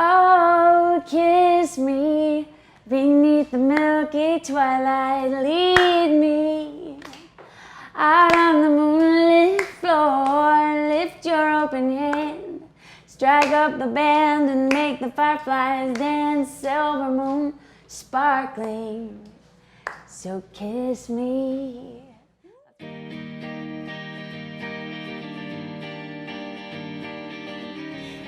Oh, kiss me beneath the milky twilight. Lead me out on the moonlit floor. Lift your open hand, strike up the band and make the fireflies dance. Silver moon sparkling, so kiss me.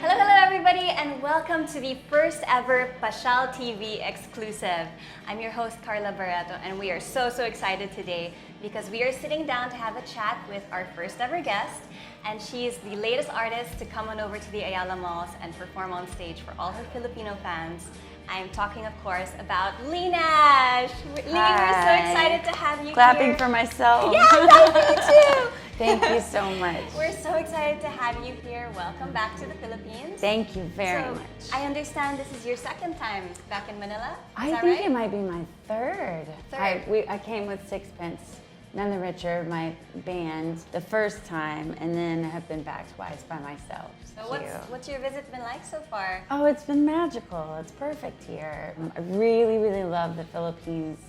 Hello everybody, and welcome to the first ever Pasyal TV exclusive. I'm your host Carla Barreto, and we are so excited today because we are sitting down to have a chat with our first ever guest, and she is the latest artist to come on over to the Ayala malls and perform on stage for all her Filipino fans. I am talking, of course, about Leigh Nash. Leigh, we're so excited to have you Clapping here. for myself. Yeah, me too. Thank you so much. We're so excited to have you here. Welcome back to the Philippines. Thank you very much. I understand this is your second time back in Manila. I think it might be my third. Third. I came with Sixpence, None the Richer, my band, the first time, and then have been back twice by myself. So what's your visit been like so far? Oh, it's been magical. It's perfect here. I really love the Philippines,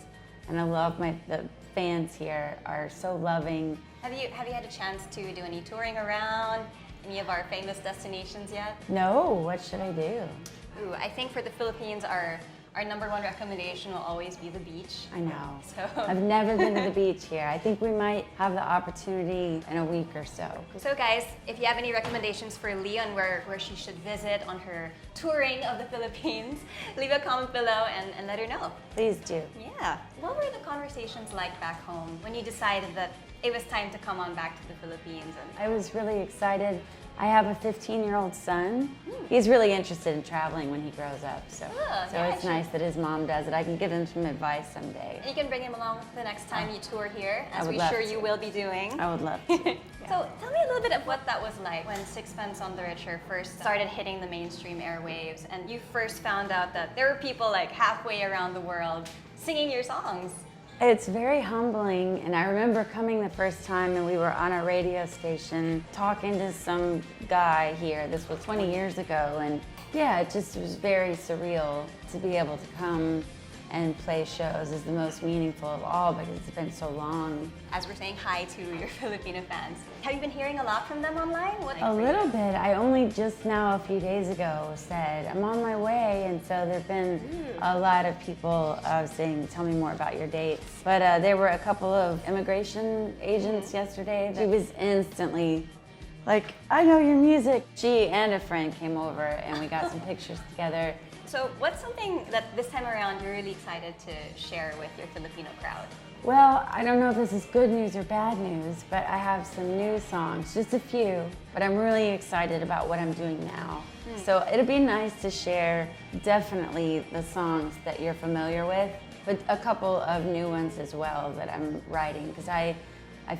and I love the fans here are so loving. Have you had a chance to do any touring around any of our famous destinations yet? No, what should I do? Ooh, I think for the Philippines, our number one recommendation will always be the beach. I know. So I've never been to the beach here. I think we might have the opportunity in a week or so. So guys, if you have any recommendations for Leigh on where she should visit on her touring of the Philippines, leave a comment below and let her know. Please do. Yeah. What were the conversations like back home when you decided that it was time to come on back to the Philippines? I was really excited. I have a 15-year-old son. He's really interested in traveling when he grows up, so it's nice that his mom does it. I can give him some advice someday. You can bring him along the next time you tour here, as we're sure you will be doing. I would love to. Yeah. So tell me a little bit of what that was like when Sixpence on the Richer first started hitting the mainstream airwaves, and you first found out that there were people like halfway around the world singing your songs. It's very humbling, and I remember coming the first time and we were on a radio station talking to some guy here. This was 20 years ago, and yeah, it just was very surreal to be able to come and play shows is the most meaningful of all because it's been so long. As we're saying hi to your Filipino fans, have you been hearing a lot from them online? A little bit. I only just now a few days ago said I'm on my way, and so there've been a lot of people saying, tell me more about your dates. But there were a couple of immigration agents yesterday. She was instantly like, I know your music. She and a friend came over and we got some pictures together. So what's something that this time around you're really excited to share with your Filipino crowd? Well, I don't know if this is good news or bad news, but I have some new songs, just a few, but I'm really excited about what I'm doing now. So it'd be nice to share definitely the songs that you're familiar with, but a couple of new ones as well that I'm writing, because I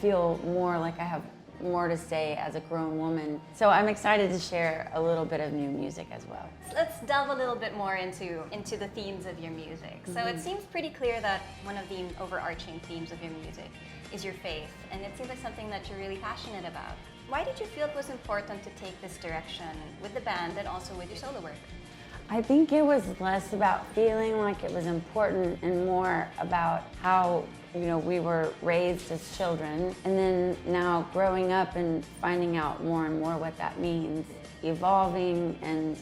feel more like I have more to say as a grown woman. So I'm excited to share a little bit of new music as well. Let's delve a little bit more into the themes of your music. So it seems pretty clear that one of the overarching themes of your music is your faith, and it seems like something that you're really passionate about. Why did you feel it was important to take this direction with the band and also with your solo work? I think it was less about feeling like it was important and more about how we were raised as children, and then now growing up and finding out more and more what that means, evolving and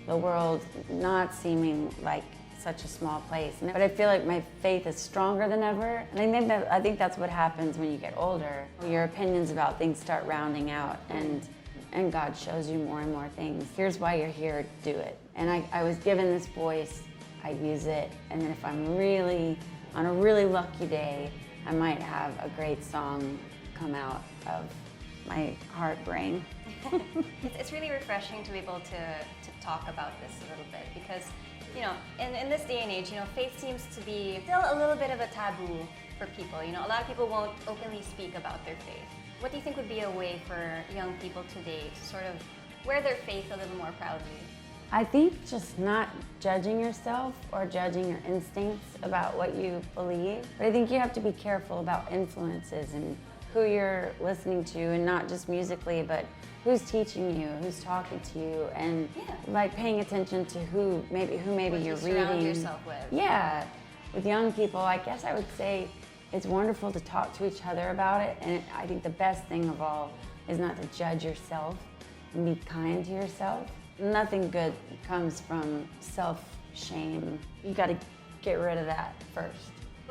the world not seeming like such a small place. But I feel like my faith is stronger than ever, and I think that's what happens when you get older. Your opinions about things start rounding out, and God shows you more and more things. Here's why you're here, do it. And I was given this voice, I use it, and then if I'm really on a really lucky day, I might have a great song come out of my heart brain. It's really refreshing to be able to talk about this a little bit because, in this day and age, faith seems to be still a little bit of a taboo for people. A lot of people won't openly speak about their faith. What do you think would be a way for young people today to sort of wear their faith a little more proudly? I think just not judging yourself or judging your instincts about what you believe. But I think you have to be careful about influences and who you're listening to, and not just musically, but who's teaching you, who's talking to you, and Yeah. like paying attention to who maybe What you're you surround reading. yourself with. Yeah, with young people, I guess I would say it's wonderful to talk to each other about it, and I think the best thing of all is not to judge yourself and be kind to yourself. Nothing good comes from self-shame. You got to get rid of that first.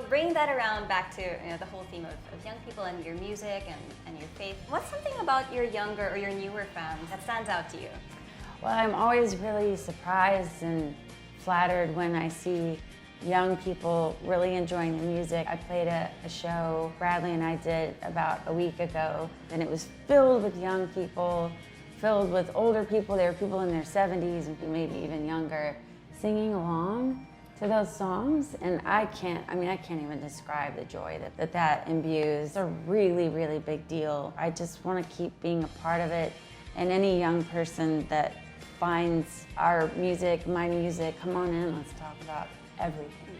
Bringing that around back to the whole theme of young people and your music and your faith, what's something about your younger or your newer fans that stands out to you? Well, I'm always really surprised and flattered when I see young people really enjoying the music. I played a show Bradley and I did about a week ago, and it was filled with young people, filled with older people. There were people in their 70s and maybe even younger singing along to those songs, and I can't even describe the joy that imbues. It's a really, really big deal. I just want to keep being a part of it, and any young person that finds our music, my music, come on in, let's talk about everything.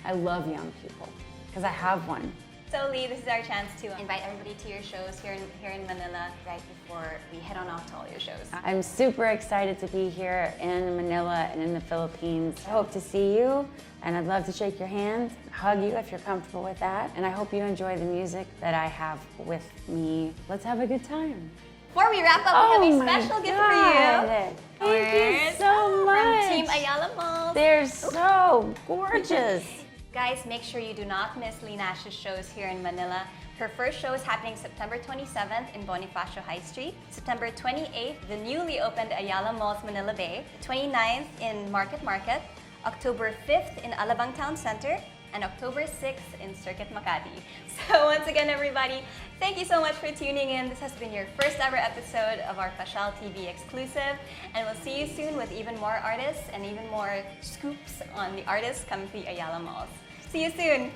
I love young people, because I have one. So Leigh, this is our chance to invite everybody to your shows here in Manila right before we head on off to all your shows. I'm super excited to be here in Manila and in the Philippines. I hope to see you, and I'd love to shake your hand, hug you if you're comfortable with that, and I hope you enjoy the music that I have with me. Let's have a good time. Before we wrap up, we have a special gift for you. Thank you so much. From Team Ayala Malls. They're so gorgeous. Guys, make sure you do not miss Leigh Nash's shows here in Manila. Her first show is happening September 27th in Bonifacio High Street, September 28th, the newly opened Ayala Malls Manila Bay, 29th in Market, October 5th in Alabang Town Center, and October 6th in Circuit Makati. So once again, everybody, thank you so much for tuning in. This has been your first ever episode of our Pasyal TV exclusive, and we'll see you soon with even more artists and even more scoops on the artists coming to the Ayala Malls. See you soon!